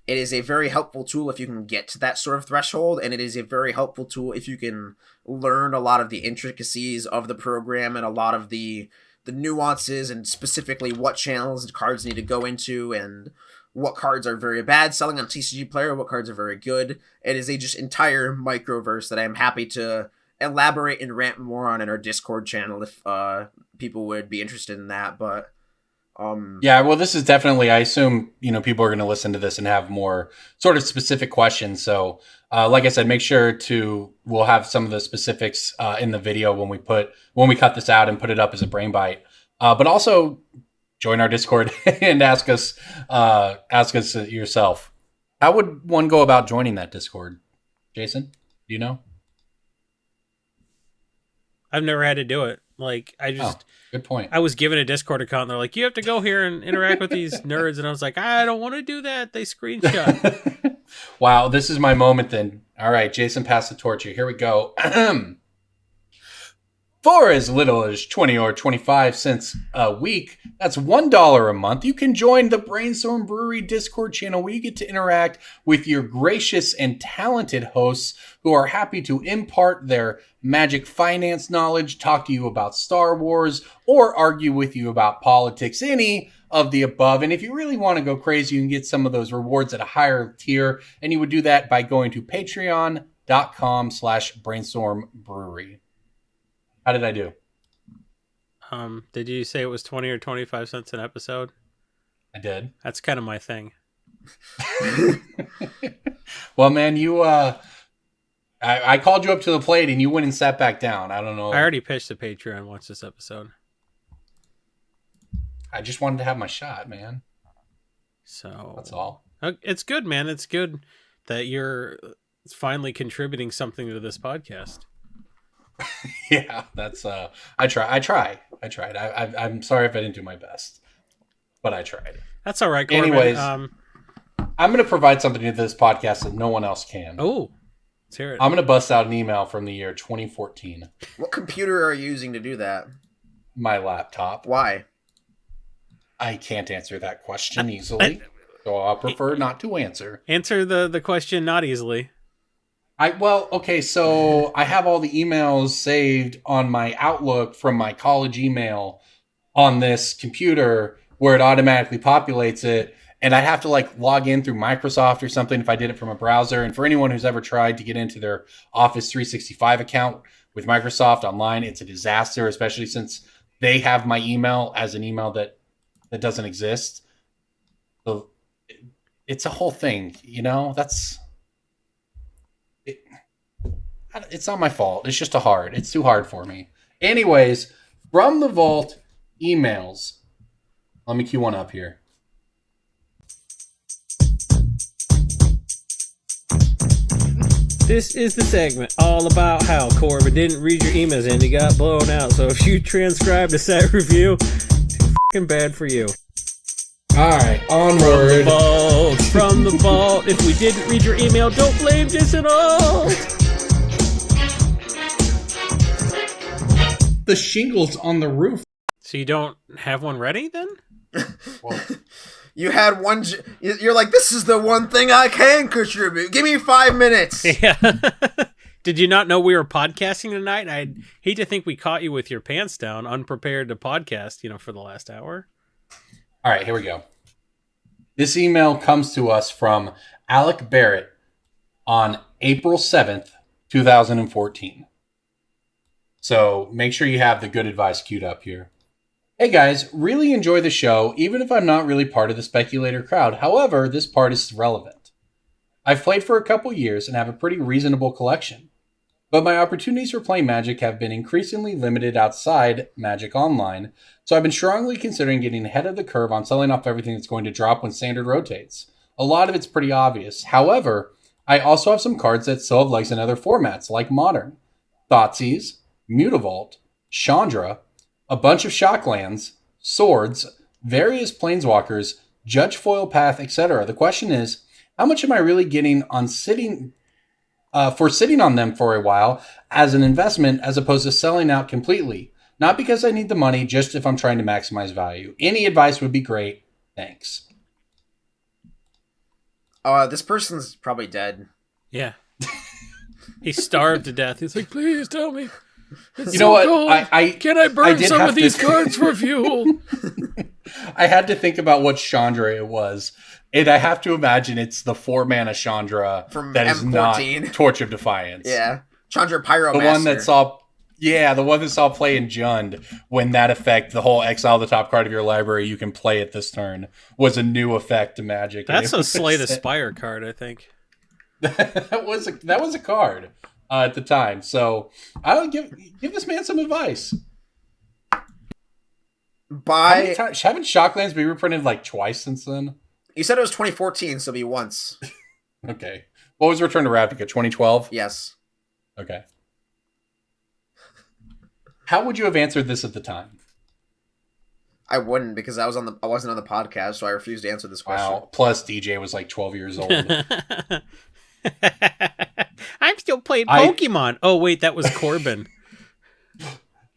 It is a very helpful tool if you can get to that sort of threshold, and it is a very helpful tool if you can learn a lot of the intricacies of the program and a lot of the nuances, and specifically what channels and cards need to go into and what cards are very bad selling on TCG Player, what cards are very good. It is a just entire microverse that I am happy to elaborate and rant more on in our Discord channel if people would be interested in that. But yeah, well, this is definitely, I assume, people are going to listen to this and have more sort of specific questions. So like I said, make sure we'll have some of the specifics in the video when we cut this out and put it up as a brain bite. But also join our Discord and ask us yourself. How would one go about joining that Discord? Jason, do you know? I've never had to do it. Like, good point. I was given a Discord account and they're like, you have to go here and interact with these nerds. And I was like, I don't want to do that. They screenshot. Wow. This is my moment then. All right. Jason, pass the torch here. Here we go. For as little as 20 or 25 cents a week, that's $1 a month, you can join the Brainstorm Brewery Discord channel where you get to interact with your gracious and talented hosts who are happy to impart their Magic finance knowledge, talk to you about Star Wars, or argue with you about politics, any of the above. And if you really want to go crazy, you can get some of those rewards at a higher tier, and you would do that by going to patreon.com/Brainstorm Brewery. How did I do? Did you say it was 20 or 25 cents an episode? I did. That's kind of my thing. Well, man, I called you up to the plate and you went and sat back down. I don't know. I already pitched the Patreon once this episode. I just wanted to have my shot, man. So that's all. It's good, man. It's good that you're finally contributing something to this podcast. Yeah, that's I tried. I'm sorry if I didn't do my best, but I tried. That's all right, Corbin. Anyways, I'm going to provide something to this podcast that no one else can. Oh, let's hear it. I'm going to bust out an email from the year 2014. What computer are you using to do that? My laptop. Why? I can't answer that question easily, so I'll prefer not to answer. Answer the question not easily. So I have all the emails saved on my Outlook from my college email on this computer where it automatically populates it. And I'd have to log in through Microsoft or something if I did it from a browser. And for anyone who's ever tried to get into their Office 365 account with Microsoft online, it's a disaster, especially since they have my email as an email that doesn't exist. So it's a whole thing, it's not my fault. It's just it's too hard for me. Anyways, from the vault emails. Let me cue one up here. This is the segment all about how Corbin didn't read your emails and he got blown out. So if you transcribed a set review, too fucking bad for you. All right, onward. From the vault. If we didn't read your email, don't blame this at all. The shingles on the roof. So you don't have one ready then? Well, You had one. You're like, this is the one thing I can contribute. Give me 5 minutes. Yeah. Did you not know we were podcasting tonight? I'd hate to think we caught you with your pants down, unprepared to podcast, for the last hour. all right, here we go. This email comes to us from Alec Barrett on April 7th, 2014. So make sure you have the good advice queued up here. Hey guys, really enjoy the show, even if I'm not really part of the speculator crowd. However, this part is relevant. I've played for a couple years and have a pretty reasonable collection. But my opportunities for playing Magic have been increasingly limited outside Magic Online, so I've been strongly considering getting ahead of the curve on selling off everything that's going to drop when Standard rotates. A lot of it's pretty obvious. However, I also have some cards that still have legs in other formats, like Modern, Thoughtseize, Mutavault, Chandra, a bunch of Shocklands, Swords, various Planeswalkers, Judge Foil Path, etc. The question is, how much am I really getting on sitting on them for a while as an investment as opposed to selling out completely? Not because I need the money, just if I'm trying to maximize value. Any advice would be great. Thanks. This person's probably dead. Yeah. He starved to death. He's like, please tell me. It's You know what? cold. Can I burn some of these cards for fuel? I had to think about what Chandra it was. And I have to imagine it's the 4-mana Chandra From that is not M14. Torch of Defiance. Yeah. Chandra Pyromaster. The one that saw play in Jund when that effect, the whole exile the top card of your library, you can play it this turn, was a new effect to Magic. That's a Slay the Spire card, I think. that was a card at the time. So I would give this man some advice. Haven't Shocklands been reprinted like twice since then? You said it was 2014, so it'll be once. Okay. What was Return to Ravnica? 2012? Yes. Okay. How would you have answered this at the time? I wouldn't, because I wasn't on the podcast, so I refused to answer this question. Wow. Plus DJ was like 12 years old. I'm still playing Pokemon. Oh wait, that was Corbin.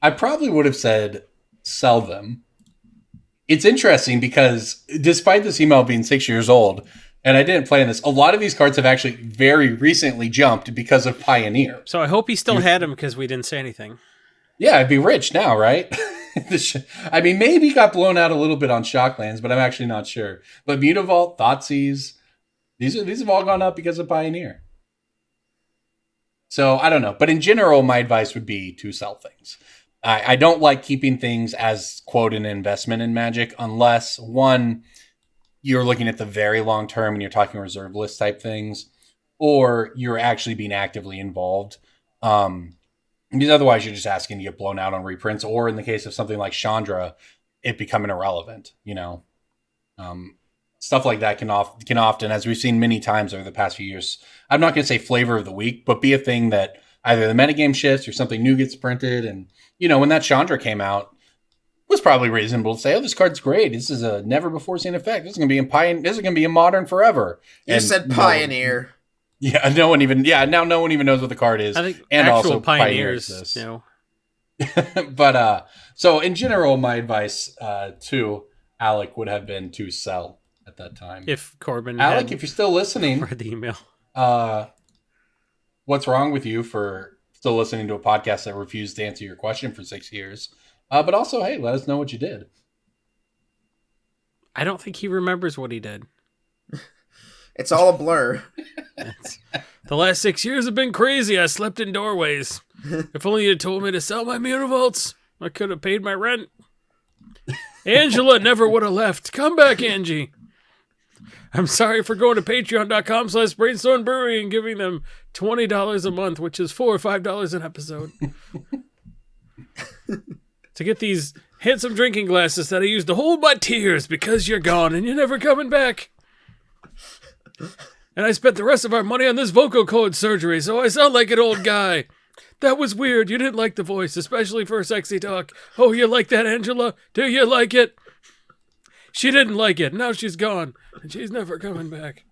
I probably would have said sell them. It's interesting because despite this email being 6 years old, and I didn't play in this, a lot of these cards have actually very recently jumped because of Pioneer. So I hope he still had them because we didn't say anything. Yeah, I'd be rich now, right? I mean, maybe got blown out a little bit on Shocklands, but I'm actually not sure. But Mutavault, Thoughtseize, these have all gone up because of Pioneer. So I don't know. But in general, my advice would be to sell things. I don't like keeping things as, quote, an investment in Magic unless, one, you're looking at the very long term and you're talking reserve list type things, or you're actually being actively involved. Because otherwise you're just asking to get blown out on reprints, or in the case of something like Chandra, it becoming irrelevant, stuff like that can often, as we've seen many times over the past few years, I'm not going to say flavor of the week, but be a thing that either the metagame shifts or something new gets printed. And, when that Chandra came out, it was probably reasonable to say, oh, this card's great. This is a never before seen effect. This is going to be a Modern forever. You said Pioneer. Yeah, now no one even knows what the card is. I think and actual also pioneers exists. But so in general, my advice to Alec would have been to sell at that time. If Corbin, Alec, if you're still listening, read the email. What's wrong with you for still listening to a podcast that refused to answer your question for 6 years? But also, hey, let us know what you did. I don't think he remembers what he did. It's all a blur. The last 6 years have been crazy. I slept in doorways. If only you'd told me to sell my Mutavaults, I could have paid my rent. Angela never would have left. Come back, Angie. I'm sorry for going to patreon.com/Brainstorm Brewery and giving them $20 a month, which is $4 or $5 an episode. to get these handsome drinking glasses that I used to hold my tears because you're gone and you're never coming back. And I spent the rest of our money on this vocal cord surgery, so I sound like an old guy. That was weird. You didn't like the voice, especially for sexy talk. Oh, you like that, Angela? Do you like it? She didn't like it. Now she's gone, and she's never coming back.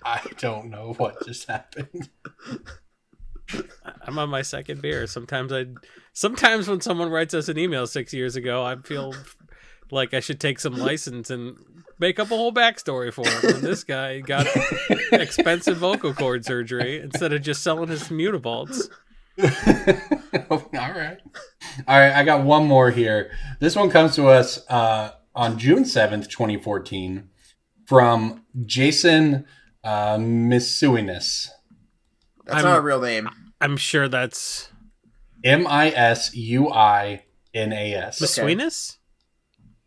I don't know what just happened. I'm on my second beer. Sometimes when someone writes us an email 6 years ago, I feel like I should take some license and make up a whole backstory for him. And this guy got expensive vocal cord surgery instead of just selling his Mutabolts. All right. I got one more here. This one comes to us on June 7th, 2014 from Jason Misuinis. That's not a real name. I'm sure that's Misuinas. Misuinis?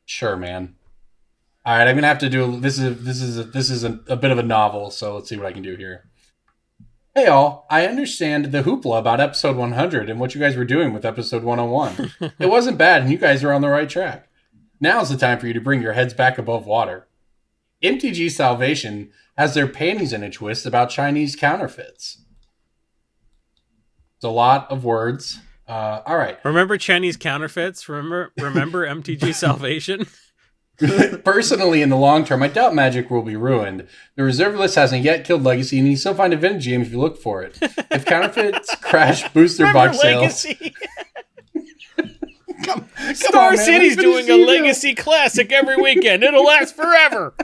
Sure, man. All right, I'm gonna have to do this. Is a bit of a novel, so let's see what I can do here. Hey all, I understand the hoopla about episode 100 and what you guys were doing with episode 101. It wasn't bad, and you guys are on the right track. Now's the time for you to bring your heads back above water. MTG Salvation has their panties in a twist about Chinese counterfeits. It's a lot of words. All right. Remember Chinese counterfeits? Remember MTG Salvation? Personally, in the long term, I doubt Magic will be ruined. The reserve list hasn't yet killed Legacy, and you can still find a vintage game if you look for it. If counterfeits crash booster box sales... Star City's doing a Legacy Classic every weekend. It'll last forever.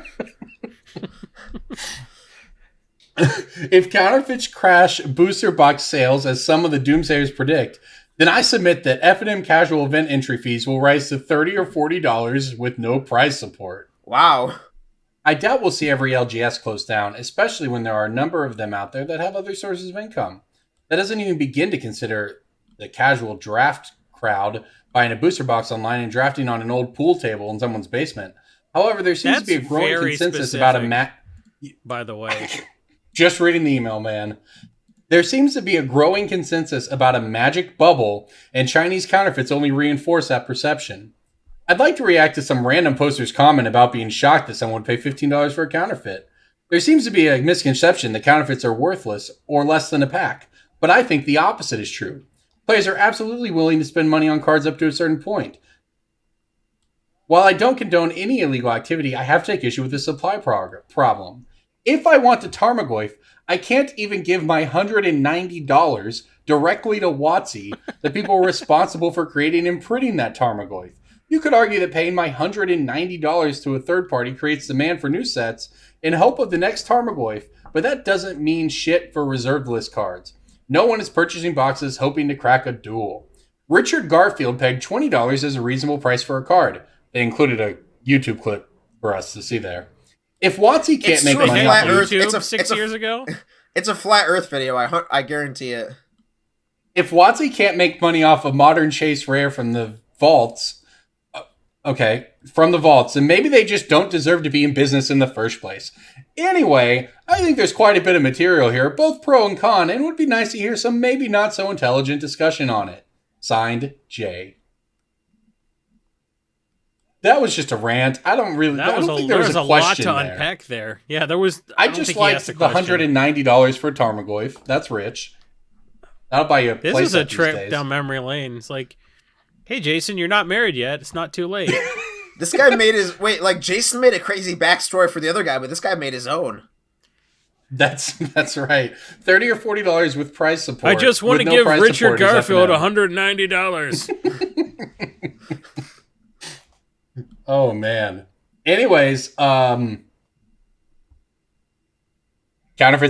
If counterfeits crash booster box sales, as some of the doomsayers predict, then I submit that F&M casual event entry fees will rise to $30 or $40 with no prize support. Wow. I doubt we'll see every LGS close down, especially when there are a number of them out there that have other sources of income. That doesn't even begin to consider the casual draft crowd buying a booster box online and drafting on an old pool table in someone's basement. However, there seems to be a growing consensus about by the way. Just reading the email, man. There seems to be a growing consensus about a magic bubble, and Chinese counterfeits only reinforce that perception. I'd like to react to some random poster's comment about being shocked that someone would pay $15 for a counterfeit. There seems to be a misconception that counterfeits are worthless or less than a pack, but I think the opposite is true. Players are absolutely willing to spend money on cards up to a certain point. While I don't condone any illegal activity, I have to take issue with the supply problem. If I want the Tarmogoyf, I can't even give my $190 directly to WotC, the people responsible for creating and printing that Tarmogoyf. You could argue that paying my $190 to a third party creates demand for new sets in hope of the next Tarmogoyf, but that doesn't mean shit for reserved list cards. No one is purchasing boxes hoping to crack a duel. Richard Garfield pegged $20 as a reasonable price for a card. They included a YouTube clip for us to see there. If WotC can't make money off YouTube 6 years ago, it's a flat Earth video. I guarantee it. If WotC can't make money off a modern chase rare from the vaults, then maybe they just don't deserve to be in business in the first place. Anyway, I think there's quite a bit of material here, both pro and con, and it would be nice to hear some maybe not so intelligent discussion on it. Signed, Jay. That was just a rant. I don't think there was a question lot to unpack there. Yeah, there was. I just liked the $190 for Tarmogoyf. That's rich. That'll buy you a This is a trip down memory lane. It's like, hey, Jason, you're not married yet. It's not too late. This guy made Jason made a crazy backstory for the other guy, but this guy made his own. That's right. $30 or $40 with price support. I just want to give Richard Garfield $190. Oh man. Anyways, counterfeits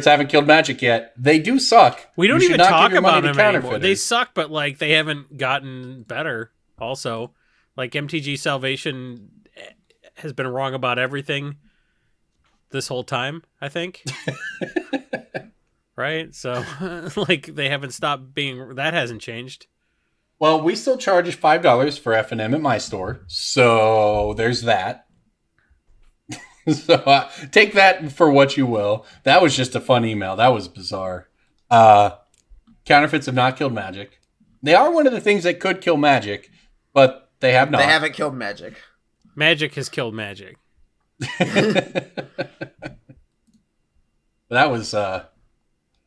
haven't killed Magic yet. They do suck. We don't even talk about them anymore. They suck, but like they haven't gotten better. Also, like MTG Salvation has been wrong about everything this whole time, I think. Right? So like they haven't stopped being, that hasn't changed. Well, we still charge $5 for F&M at my store, so there's that. So take that for what you will. That was just a fun email. That was bizarre. Counterfeits have not killed Magic. They are one of the things that could kill Magic, but they have not. They haven't killed Magic. Magic has killed Magic. That was I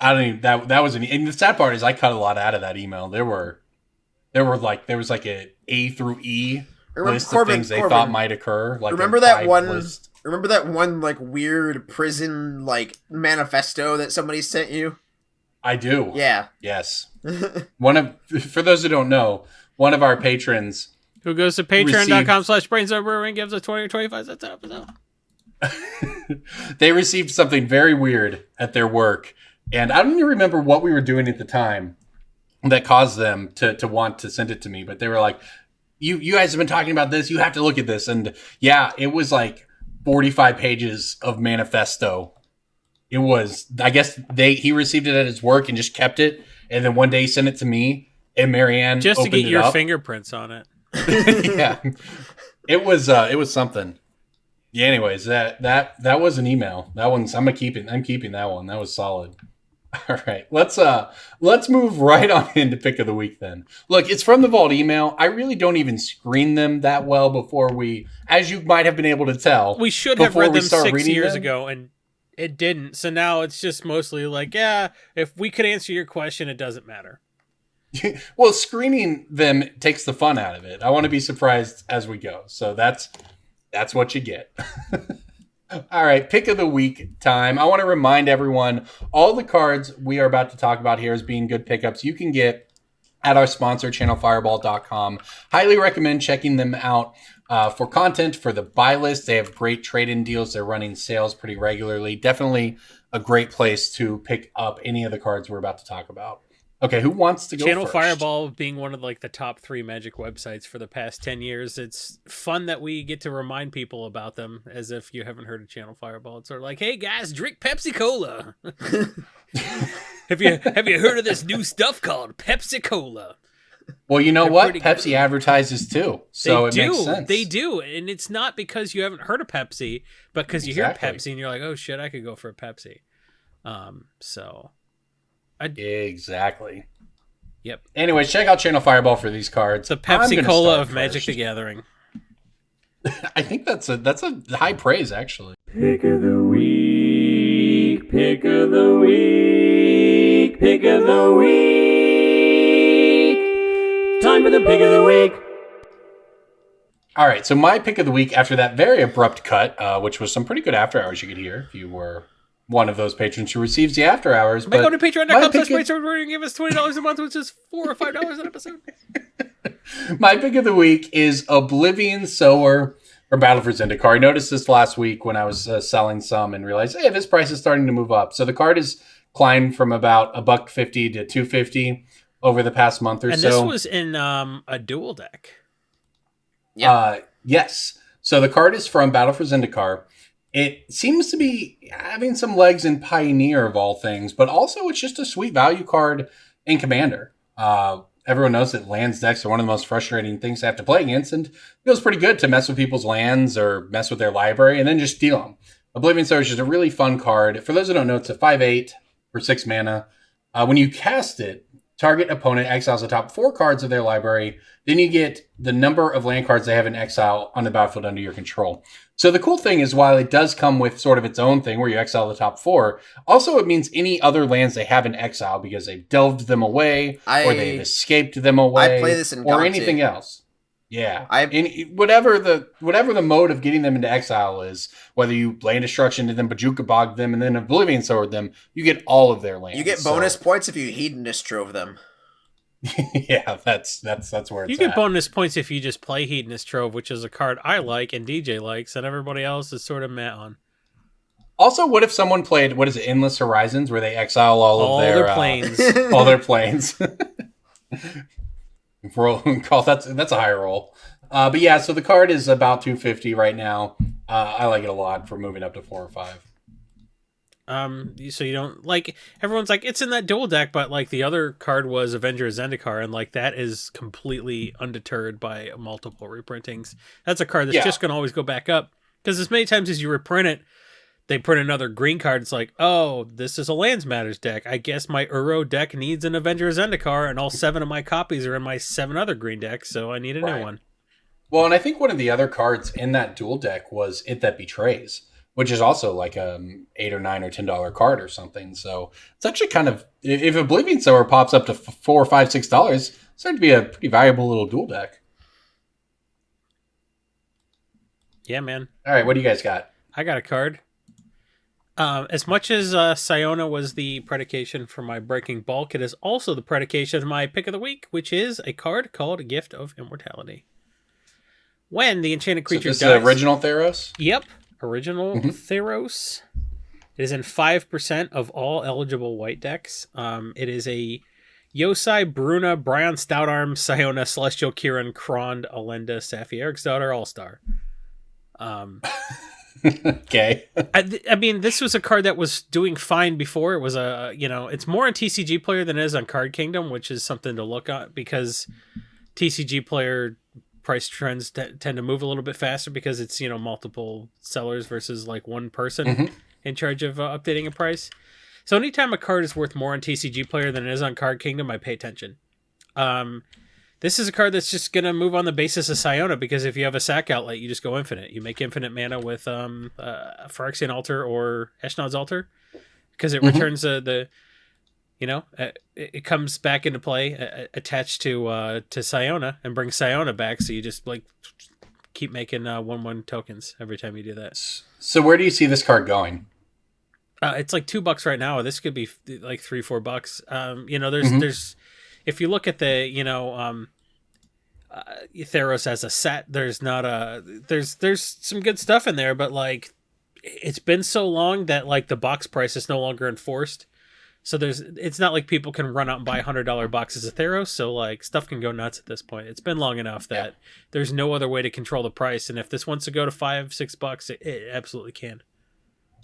don't even that was and the sad part is I cut a lot out of that email. There was like a A through E list of things they thought might occur. Like remember that one like weird prison like manifesto that somebody sent you? I do. Yeah. Yes. For those who don't know, one of our patrons who goes to patreon.com/Brainstorm Brewery and gives us 20 or 25 cents an episode. They received something very weird at their work, and I don't even remember what we were doing at the time that caused them to want to send it to me, but they were like, you guys have been talking about this, you have to look at this. And yeah, it was like 45 pages of manifesto. It was, I guess he received it at his work and just kept it, and then one day he sent it to me, and Marianne just to get your up. fingerprints on it. Yeah, it was something. Yeah. Anyways, that was an email. That one's I'm keeping that one. That was solid. All right, let's move right on into pick of the week then. Look, it's from the Vault email. I really don't even screen them that well before we, as you might have been able to tell. We should have read them 6 years ago, and it didn't. So now it's just mostly like, yeah, if we could answer your question, it doesn't matter. Well, screening them takes the fun out of it. I want to be surprised as we go. So that's what you get. All right, pick of the week time. I want to remind everyone, all the cards we are about to talk about here as being good pickups, you can get at our sponsor, channelfireball.com. Highly recommend checking them out for content, for the buy list. They have great trade-in deals. They're running sales pretty regularly. Definitely a great place to pick up any of the cards we're about to talk about. Okay, who wants to go Channel first? Fireball being one of like the top 3 Magic websites for the past 10 years. It's fun that we get to remind people about them as if you haven't heard of Channel Fireball. It's sort of like, hey guys, drink Pepsi Cola. Have you heard of this new stuff called Pepsi Cola? Well, you know what? Pepsi advertises too, so it makes sense. They do, and it's not because you haven't heard of Pepsi, but because you hear Pepsi and you're like, oh shit, I could go for a Pepsi. Exactly. Yep. Anyways, check out Channel Fireball for these cards. The Pepsi Cola of Magic the Gathering. I think that's a high praise, actually. Pick of the week. Pick of the week. Pick of the week. Time for the pick of the week. All right, so my pick of the week after that very abrupt cut, which was some pretty good after hours you could hear if you were one of those patrons who receives the after hours. But go to patreon.com/Brainstorm Brewery and give us $20 a month, which is $4 or $5 an episode. My pick of the week is Oblivion Sower or Battle for Zendikar. I noticed this last week when I was selling some and realized, hey, this price is starting to move up. So the card has climbed from about $150 to $250 over the past month or so. And this was in a dual deck. Yeah. Yes. So the card is from Battle for Zendikar. It seems to be having some legs in Pioneer of all things, but also it's just a sweet value card in Commander. Everyone knows that lands decks are one of the most frustrating things to have to play against, and it feels pretty good to mess with people's lands or mess with their library and then just steal them. Oblivion Sower is just a really fun card. For those who don't know, it's a 5/8 for 6 mana. When you cast it, target opponent exiles the top 4 cards of their library. Then you get the number of land cards they have in exile on the battlefield under your control. So the cool thing is, while it does come with sort of its own thing where you exile the top 4, also it means any other lands they have in exile because they've delved them away or they've escaped them away. I play this in or anything else. Yeah. Whatever the mode of getting them into exile is, whether you land destruction to them, Bajuka Bog them, and then Oblivion Sword them, you get all of their lands. You get bonus points if you Hedonist Trove them. Yeah, that's where it's at. You get bonus points if you just play Hedonist Trove, which is a card I like and DJ likes, and everybody else is sort of meh on. Also, what if someone played, Endless Horizons, where they exile all of their planes. all their planes. That's a high roll. But yeah, so the card is about $250 right now. I like it a lot for moving up to 4 or 5. So you don't like, everyone's like, it's in that dual deck, but like the other card was Avenger of Zendikar, and like that is completely undeterred by multiple reprintings. That's a card that's just going to always go back up, because as many times as you reprint it, they print another green card. It's like, oh, this is a Lands Matters deck. I guess my Uro deck needs an Avengers Zendikar, and all 7 of my copies are in my 7 other green decks, so I need a new one. Well, and I think one of the other cards in that dual deck was It That Betrays, which is also like a $8 or $9 or $10 card or something. So it's actually kind of, if Oblivion Sower pops up to $4, $5, $6, it's starting to be a pretty valuable little dual deck. Yeah, man. All right, what do you guys got? I got a card. As much as Siona was the predication for my Breaking Bulk, it is also the predication of my pick of the week, which is a card called Gift of Immortality. When the enchanted creature dies... So this is the original Theros? Yep, original Theros. It is in 5% of all eligible white decks. It is a Yosai, Bruna, Bryon, Stoutarm, Siona, Celestial Kiran, Krond, Alenda, Safi, Eriksdottir, All-Star. Okay. I mean, this was a card that was doing fine before. It was it's more on TCG Player than it is on Card Kingdom, which is something to look at because TCG Player price trends tend to move a little bit faster because it's, multiple sellers versus like one person in charge of updating a price. So anytime a card is worth more on TCG Player than it is on Card Kingdom, I pay attention. This is a card that's just going to move on the basis of Siona, because if you have a sack outlet, you just go infinite. You make infinite mana with Phyrexian Altar or Eshnod's Altar, because it returns it comes back into play attached to Siona and brings Siona back, so you just like keep making 1/1 tokens every time you do that. So where do you see this card going? It's like $2 right now. This could be like $3-4. There's if you look at the Theros as a set, there's not there's some good stuff in there, but like it's been so long that like the box price is no longer enforced. So it's not like people can run out and buy $100 boxes of Theros. So like stuff can go nuts at this point. It's been long enough that there's no other way to control the price. And if this wants to go to $5-6, it absolutely can.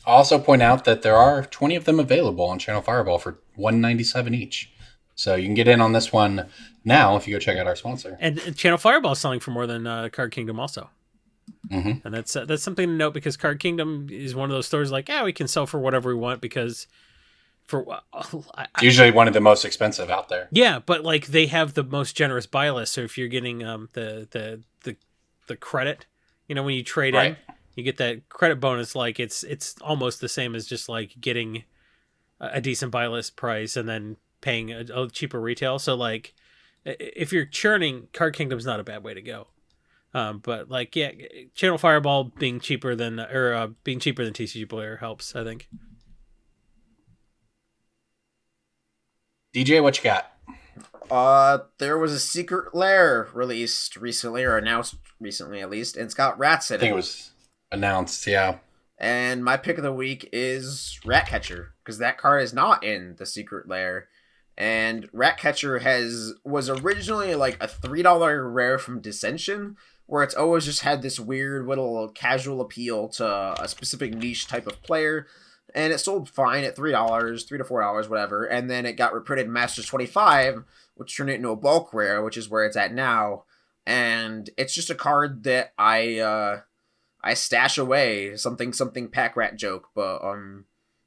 I'll also point out that there are 20 of them available on Channel Fireball for $197 each. So you can get in on this one now if you go check out our sponsor. And Channel Fireball is selling for more than Card Kingdom also. And that's something to note, because Card Kingdom is one of those stores like, we can sell for whatever we want because it's usually one of the most expensive out there. Yeah, but like they have the most generous buy list. So if you're getting the credit, when you trade in, you get that credit bonus. Like it's almost the same as just like getting a decent buy list price and then paying a cheaper retail. So like if you're churning, Card Kingdom's not a bad way to go. But like Channel Fireball being cheaper than TCG Player helps, I think. DJ, what you got? There was a Secret Lair released recently, or announced recently at least, and it's got rats in it. I think it was announced, yeah. And my pick of the week is Ratcatcher, because that card is not in the Secret Lair. And Ratcatcher was originally like a $3 rare from Dissension, where it's always just had this weird little casual appeal to a specific niche type of player. And it sold fine at $3, $3 to $4, whatever. And then it got reprinted in Masters 25, which turned it into a bulk rare, which is where it's at now. And it's just a card that I stash away, something pack rat joke. But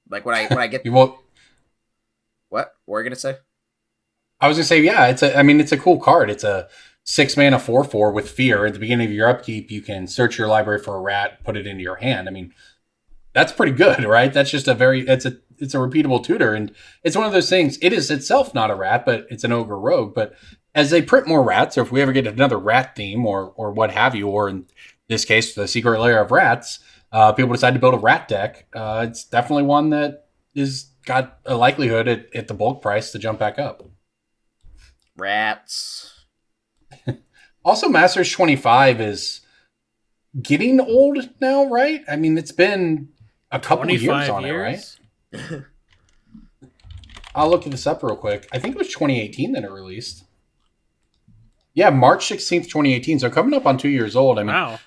like when I get what were you gonna say? I was gonna say, yeah, it's a cool card. It's a 6-mana 4/4 with fear. At the beginning of your upkeep, you can search your library for a rat, put it into your hand. I mean, that's pretty good, right? That's just it's a repeatable tutor, and it's one of those things. It is itself not a rat, but it's an ogre rogue. But as they print more rats, or if we ever get another rat theme, or what have you, or in this case, the Secret Lair of Rats, people decide to build a rat deck. It's definitely one that is got a likelihood at the bulk price to jump back up. Rats. Also, Masters 25 is getting old now, right? I mean, it's been a couple of years on it, right? I'll look this up real quick. I think it was 2018 that it released. Yeah, March 16th, 2018. So coming up on 2 years old. I mean, wow.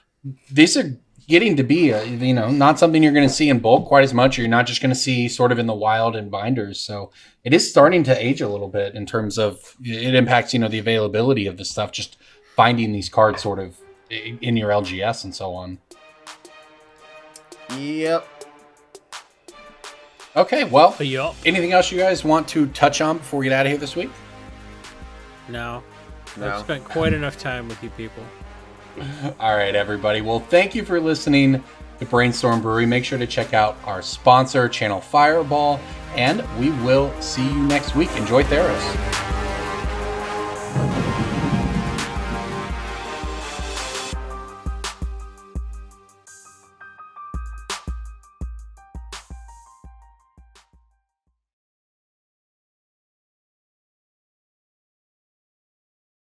These are getting to be, not something you're going to see in bulk quite as much. Or you're not just going to see sort of in the wild and binders. So it is starting to age a little bit in terms of it impacts, the availability of the stuff. Just finding these cards sort of in your LGS and so on. Yep. Okay, well, Yup. anything else you guys want to touch on before we get out of here this week? No. No. I've spent quite enough time with you people. All right, everybody. Well, thank you for listening to Brainstorm Brewery. Make sure to check out our sponsor, Channel Fireball, and we will see you next week. Enjoy Theros.